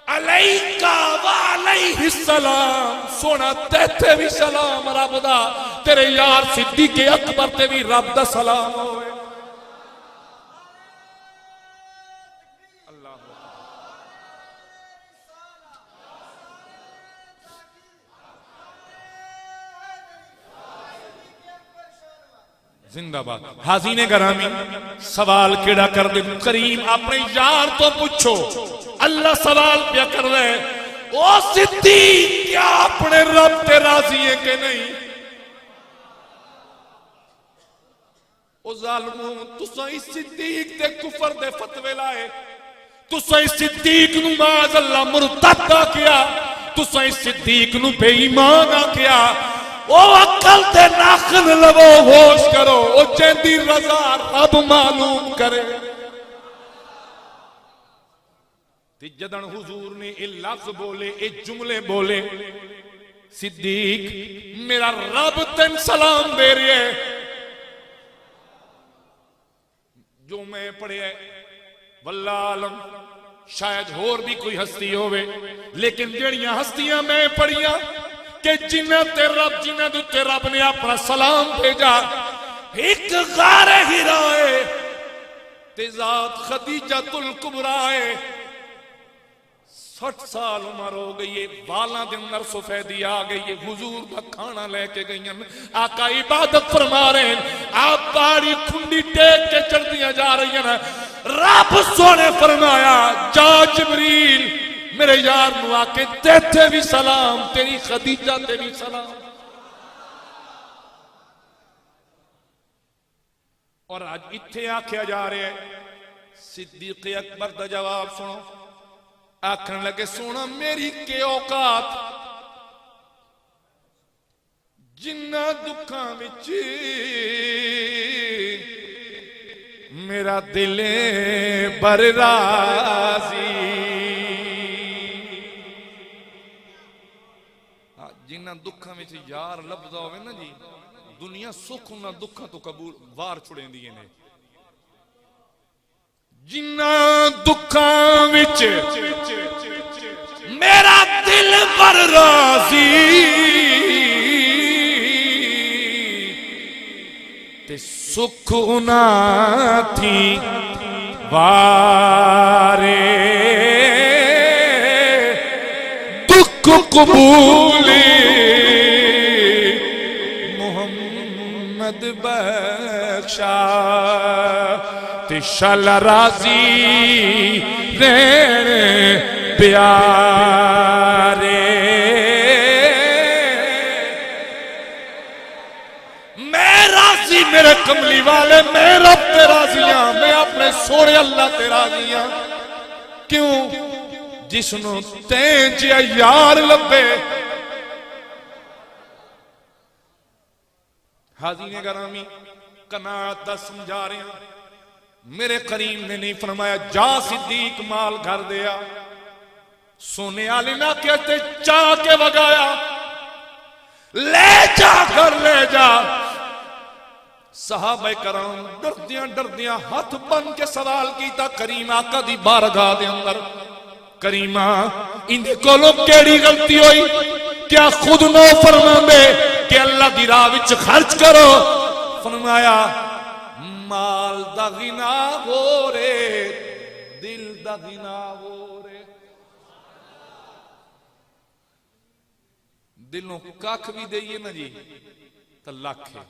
अलैका व अलैहिस्सलाम, सोना तेथे भी सलाम रब दा, तेरे यार सिद्दीक अकबर ते भी रब दा सलाम होवे। अल्लाह जिंदाबाद। हाजी ने गरामी सवाल केड़ा कर दे, करीम अपने यार तो पूछो। अल्लाह सवाल क्या कर रहे, ओ सिद्दीक क्या अपने रब ते राजी है कि नहीं? ओ जालिमो, तुसा इस सिद्दीक ते कुफर दे फतवे लाए, तुसा इस सिद्दीक नू माज़ अल्लाह मुर्तद किया, तुसा इस सिद्दीक नू बेईमान किया। ओ अकल ते नाखन लवो, होश करो, ओ जेंदी रजा रब मालूम करे। जदन हुजूर ने ये लफ्ज बोले, ये जुमले बोले, सिद्दीक मेरा रब तेन सलाम दे रही है। जो मैं पढ़िया वल्ला आलम शायद होर भी कोई हस्ती होवे, लेकिन जड़ियां हस्तियां मैं पढ़िया कि जिन्हां दे उत्ते रब ने अपना सलाम भेजा, एक गारे हिराए ते जात खदीजतुल कुबरा है। 60 साल उम्र हो गई है, बालों के अंदर सफेदी आ गई है, हुजूर का खाना लेके गई, आका इबादत फरमा रहे हैं, आप बाड़ी खुंडी टेक के चढ़दियां जा रही हैं। रब सोने फरमाया जा जिब्रील मेरे यार नु आके तेथे भी सलाम, तेरी खदीजा ते भी सलाम। और आज इत्थे आख्या जा रहा है, सिद्दीक अकबर का जवाब सुनो। आखन लगे सोना मेरी के औकात, जिन्ना दुखा विच मेरा दिल बर राजी। जिन्ना दुखा विच यार लभदा होवे ना जी, दुनिया सुख उन्हां दुखा तो कबूल वार छुड़ेंदी ने। जिन्ना दुखा विच मेरा दिल पर राजी, ते सुख उना थी वारे दुख कबूली मोहम्मद बख्शा, ते शल राजी रहने प्यारे। मैं राजी मेरे कमली वाले, मैं रब ते राजी हां, मैं अपने सोने अल्लाह ते राजी हां। क्यों? जिसनों तैं जिहा यार लभे। हाज़रीन गिरामी कनात दा समझा रहे हैं, मेरे करीम ने नहीं फरमाया जा सिद्दीक माल घर दिया, सोने वाली ना कहते चाह के वगाया, ले जा घर ले जा। सहाबा कराम डरदियां डरदियां हाथ बन के सवाल किया करीम आका दी बारगाह दे अंदर, करीमा इंदे कोलों केड़ी गलती हुई? क्या खुद नो फरमांदे कि अल्लाह दी राह विच खर्च करो? फरमाया माल दा गिना हो रे, दिल दा गिना हो रे। दिलों कख भी दईए ना जी तो लख है,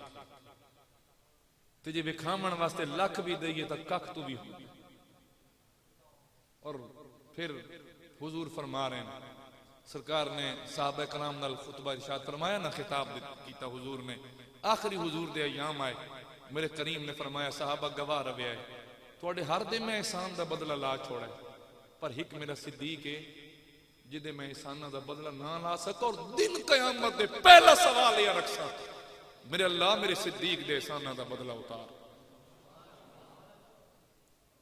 तो जे विखामण वास्ते लख भी दईए तो कख तो भी हो। और फिर हुजूर फरमा रहे हैं, सरकार ने साहबा कराम नाल खुतबा इरशाद फरमाया ना, खिताब किया हुजूर ने, आखिरी हुजूर दे अयाम आए, मेरे करीम ने फरमाया साहबा गवाह रवे है, थोड़े हर दे मैं एहसान का बदला ला छोड़ा है, पर एक मेरा सिद्दीक है जिदे मैं एहसाना का बदला ना ला सका, और दिन कयामत दे पहला सवाल यह रख सा, मेरे अल्लाह मेरे सिद्दीक दे एहसाना का बदला उतार,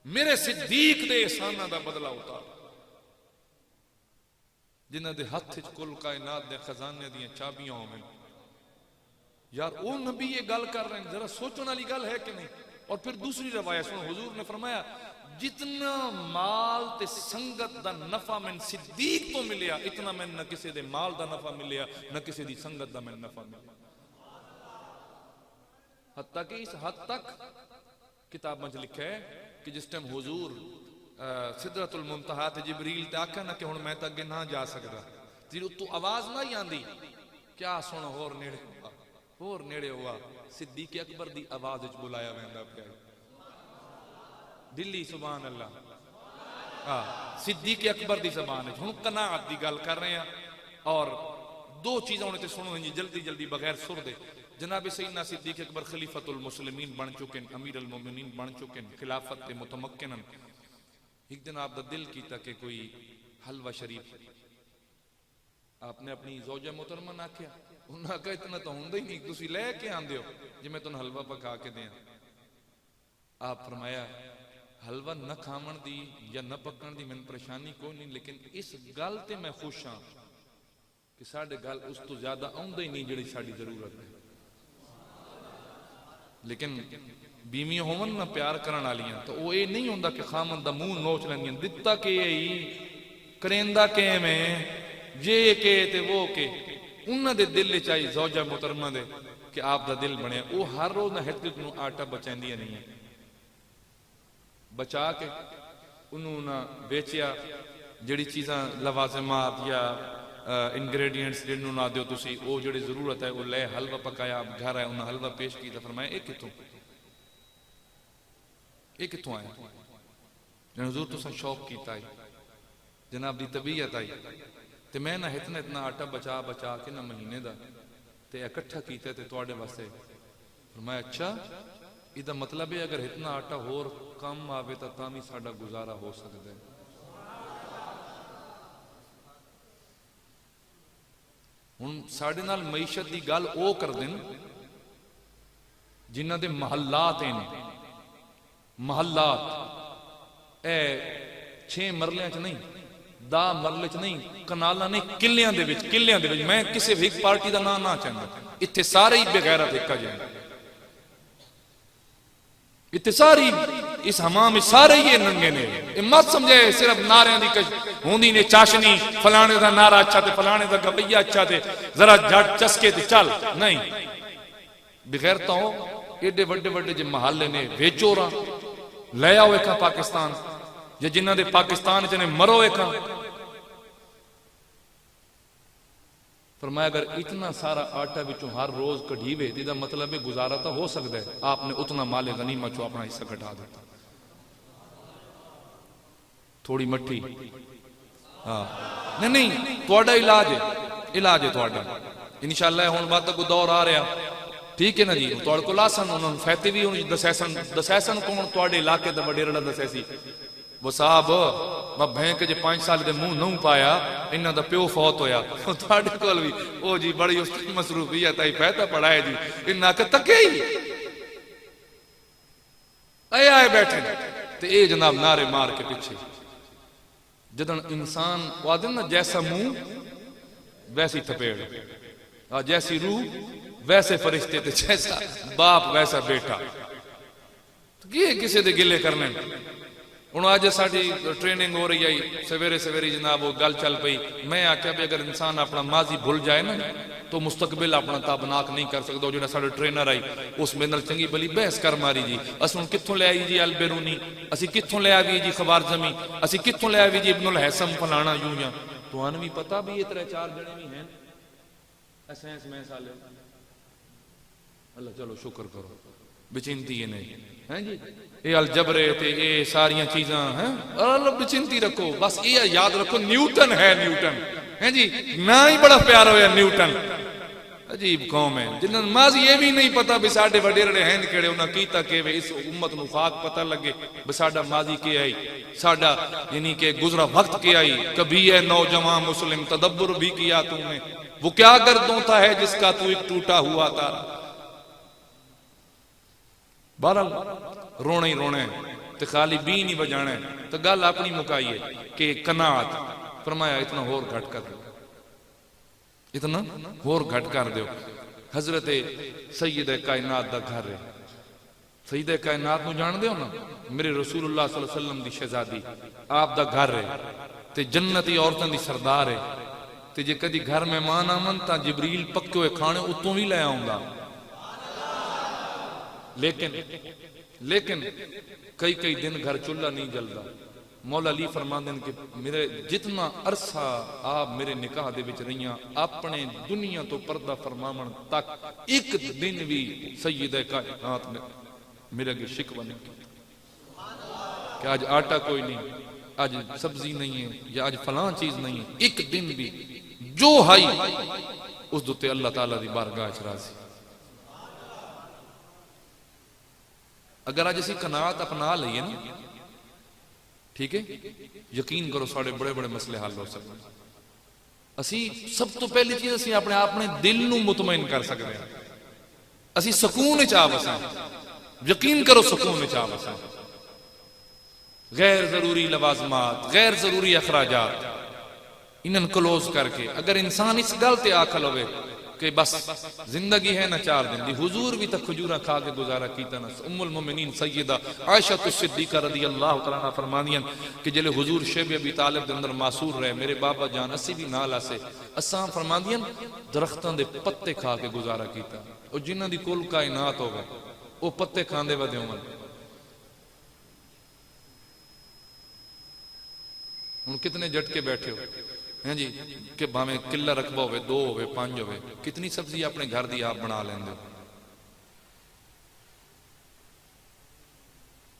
मेरे सिद्दीक दे एहसाना का बदला उतार, जिन्हां दे हथ च कुल कायनात दे खजाने दियां चाबियां होवन। यार वो नबी ये गल कर रहे हैं, जरा सोचने वाली गल है कि नहीं? और फिर दूसरी रवायत सुनो, हुजूर ने फरमाया जितना माल ते संगत दा नफा मैन सिद्दीक तो मिलिया, इतना मैन न किसी दे माल दा नफा मिलिया, न किसी दी संगत दा मैन नफा मिलिया। हत्ता कि इस हद तक किताब में लिखा है कि जिस टाइम हुजूर सिदरतुल मुंतहा ते जिब्रील ते आखा ना कि हुण मैं तां अगे ना जा सकदा, जी उत्तों आवाज ना ही आंदी, क्या सुन होर नेड़े हुआ, सिद्दीक अकबर दी आवाज विच बुलाया वेंदा पिया, दिल्ली सुभान अल्लाह, हाँ सिद्दीक अकबर दी ज़बान विच। हुण कनाअत दी गल कर रहे हैं, और दो चीज़ां हुण इत्थे सुनो जी जल्दी जल्दी बगैर सुर दे। जनाब सैयदना सिद्दीक अकबर खलीफतुल मुस्लिमीन बन चुके, अमीर अल मोमिनीन बन चुके, खिलाफत ते मुतमक्किनन। एक दिन आपका दिल कीता कि कोई हलवा शरीफ, आपने अपनी ज़ौजा मोहतरमा ने आख्या, उन्हें आख्या इतना तो होंदा ही नहीं, तुसीं लैके आंदे हो जे मैं तुहानूं हलवा पका के दें। आप फरमाया हलवा न खावन दी या न पकन दी मैनूं परेशानी कोई नहीं, लेकिन इस गल ते मैं खुश हाँ कि साढ़े गल उस तो ज्यादा आउंदा ही नहीं जिहड़ी साडी जरूरत है। लेकिन बीवियां होवन ना प्यार करन वालियां तो वो ये नहीं होंदा कि खामन दा मुंह नोच लैंदियां, दिता के ही करेंदा के में जे के ते वो के। उन्हां दे दिल च आई ज़ौजा मुहतरमा दे कि आप दा दिल बने, वो हर रोज ना हित नूं आटा बचांदियां नहीं है, बचा के उन्होंने ना बेचिया जिहड़ी चीज़ां लवाजमात या इनग्रेडिएंट्स जिन्होंने ना दो तुसी, वो जिहड़ी जरूरत है वो ले हलवा पकाया, घर आया उन्हें हलवा पेश किया, फरमाया ये कित्थों आया? हुजूर तुसां शौक कीता है, जनाब दी तबीयत आई ते मैं ना इतना आटा बचा बचा के ना महीने दा ते इकट्ठा कीता ते तुहाडे वास्ते। फरमाया अच्छा, इहदा मतलब है अगर इतना आटा होर कम आवे तो भी साडा गुजारा हो सकता है। हुण साडे नाल मईशत की गल वो कर देन जिन्हां दे महल्लात हैं, महल्लात ए 6 मरलियां च नहीं, 10 मरले च नहीं, कनाला नहीं, किलियां दे विच, किलियां दे विच। मैं किसी भी पार्टी का नाम ना चाहता, इत्थे सारे ही बेगैरत एक जाए, इतने सारी इस हमाम में सारे ही नंगे ने। मत समझे सिर्फ नारियां दी होंदी ने चाशनी, फलाने दा नारा अच्छा ते फलाने दा गवैया अच्छा ते जरा झट चसके ते चल, नहीं। बगैर तो एडे वड्डे वड्डे जे महल्ले ने वेचोरा ले आओ एक पाकिस्तान, जे जिन्हां दे पाकिस्तान च ने मरो एक। फरमाया अगर इतना सारा आटा विचों हर रोज कढ़ीवे तो मतलब है गुजारा तो हो सकता है। आपने उतना माले गनीमत चो अपना हिस्सा घटा दिता, थोड़ी मट्ठी। हाँ नहीं नहीं, थोड़ा इलाज है, इलाज है थोड़ा इंशाअल्लाह। हुण बाद तक दौर आ रहा, ठीक है ना जी। तुहाडे कोल आसन उन्होंने फैते भी दसैसन कौन तुहाडे इलाके दा वडेरा दसैसी वो साहब मैं बैंक च 5 साल के मुंह नहीं पाया, इन्हों का प्यो फौत होया। तुहाडे कोल भी ओ जी बड़ी उसकी मसरूफियत आई, फैदा पढ़ाया जी, इन्ना के तके ही आए बैठे ते ए जनाब नारे मार के पीछे। जदन इंसान वादे ना जैसा मुंह वैसी थपेड़, जैसी रूह वैसे फरिश्ते, ते जैसा बाप वैसा बेटा, तो किसी दे गिले करने। हुण अज साडी ट्रेनिंग हो रही है, सवेरे सवेरे जनाब वो गल चल पई। मैं आख्या भी अगर इंसान अपना माजी भूल जाए ना तो मुस्तकबिल अपना ताबनाक नहीं कर सकता। जो साडे ट्रेनर आई उस मेरे नाल चंगी भली बहस कर मारी जी। अस हुण कित्थों ले आई जी अल बेरूनी, असी कित्थों ले आवी जी खवारजमी, असी कित्थों ले आवी जी इब्नुल हैसम फलाना यूं या। तुहानू भी पता भी ये 3-4 जने भी हैं एसेंस में साले। अल्लाह चलो शुक्र करो बेचिंती नहीं है जी। ये अलजबरे ते ये सारियां चीजां हैं, अल्लाह बेचिंती रखो। बस ये याद रखो न्यूटन है, न्यूटन है जी, ना ही बड़ा प्यार होया न्यूटन। अजीब कौम है जिन्हें माजी ये भी नहीं पता भी साडे वडेरे हैं केड़े, उन्हें कीता के वे इस उम्मत नूं खाक पता लगे भी साडा माजी के आई, साडा यानी के गुजरा वक्त के आई। कभी है नौजवान मुस्लिम तदब्बर भी किया तूने, वो क्या गर्दों है जिसका तू एक टूटा हुआ तारा। बहरहाल रोना ही रोना है तो खाली बी नहीं बजाना है। तो गल अपनी मुकाई है कि कनात। फरमाया इतना होर घट कर दो, इतना होर घट कर दो। हजरत सैयद कायनात दा घर है। सैयद कायनात नूं जानदे हो ना, मेरे रसूलुल्लाह सल्लल्लाहु अलैहि वसल्लम दी शहजादी, आप दा घर है ते जन्नती औरतां दी सरदार है। ते जे कदी घर मेहमान आवन तां जिबरील पक्के हुए खाने उत्तों भी ले आउंदा। लेकिन कई कई दिन घर चूल्हा नहीं जलता। मौला अली फरमाते हैं कि मेरे जितना अरसा आप मेरे निकाह दे विच रहियां, अपने दुनिया तो पर्दा फरमावन तक एक दिन भी सैयदा कायनात ने मेरे अगे शिकवा नहीं किया कि आज आटा कोई नहीं, आज सब्जी नहीं है या आज फलां चीज नहीं है। एक दिन भी जो हाई उस दुते अल्लाह ताला दी बारगाह च राजी। अगर अज असी कनात अपना लीए ना, ठीक है, यकीन करो साढ़े बड़े बड़े मसले हल हो सकते। असी सब तो पहली चीज असी अपने दिल नूं मुतमईन कर सकते हैं। असी सकून च आ बसां, यकीन करो सकून च आ बसां। गैर जरूरी लवाजमात, गैर जरूरी अखराजात, इन्हन क्लोज करके अगर इंसान इस गल ते आखल होवे कि बस जिंदगी है ना 4 दिन दी, हुजूर भी तो खजूरा खा के गुजारा कीता ना। उम्मुल मोमिनीन सैयदा आयशा सिद्दीका रदियल्लाहु तआला अन्हा फरमानियन कि जिले हुजूर शेब अबी तालिब दे अंदर मासूर रहे, मेरे बाबा जान असी भी नाल आसे, असां फरमांदियन दरख्तां दे पत्ते खा के गुजारा कीता। और जिन्हां दी कुल कायनात होवे वो पत्ते खांदे वदे होवन। हुण कितने झटके बैठे हो हैं जी कि भावें किला रकबा होवे, 2 होवे, 5 होवे, कितनी सब्जी अपने घर दी आप बना लेंदे हो।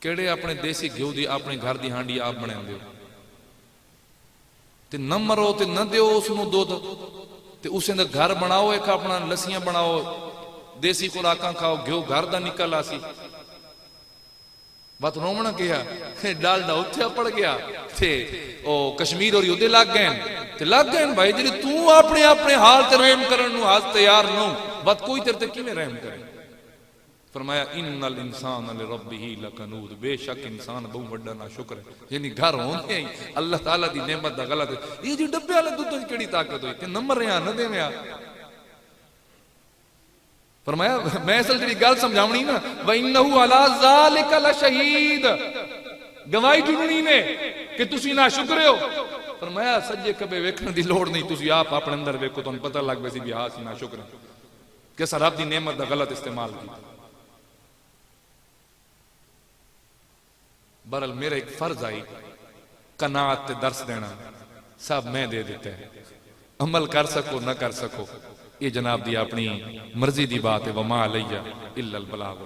केड़े अपने देसी घ्यू दी अपने घर दी हांडी आप बनांदे हो। ते न मरो ते न दियो उसनू दुध, ते उसे दा घर बनाओ, एक अपना लस्सियां बनाओ, देसी खुराकां खाओ, घ्यू घर दा निकल आसी। बात रोमना किया डालडा उत्थे पड़ गया थे ओ कश्मीर और युद्ध लग गए ते लग गए भाई जी तू अपने अपने हाल ते रहम करन नु हाथ तैयार नो बात कोई तेरे ते किवें रहम करे। फरमाया इन्नल इंसान लिरब्बिही लकनूद, बेशक इंसान बहु वड्डा ना शुक्र है। यानी घर होंदे ही अल्लाह ताला दी नेमत दा गलत ये जी डब्बे वाले दुध च केड़ी ताकत होई ते नंबर रिया न देविया। फरमाया मैं असल जी गल समझावनी ना व इन्नहु अला ज़ालिका लशहीद, गवाही ढूंढनी ने कि तुसी ना शुक्र हो। फरमाया सज्जे खबे वेखण दी लोड़ नहीं, तुसी आप अपने अंदर वेखो तुहानू पता लग वैसी भी हाँ सी ना शुक्र कि असां रब दी नेमत दा गलत इस्तेमाल कीता। बहरहाल मेरा एक फर्ज आई कनात ते दर्स देना, सब मैं दे देता है, अमल कर सको ना कर सको ये जनाब दी अपनी मर्जी दी बात है। वमा अलैया इल्लल बलाग।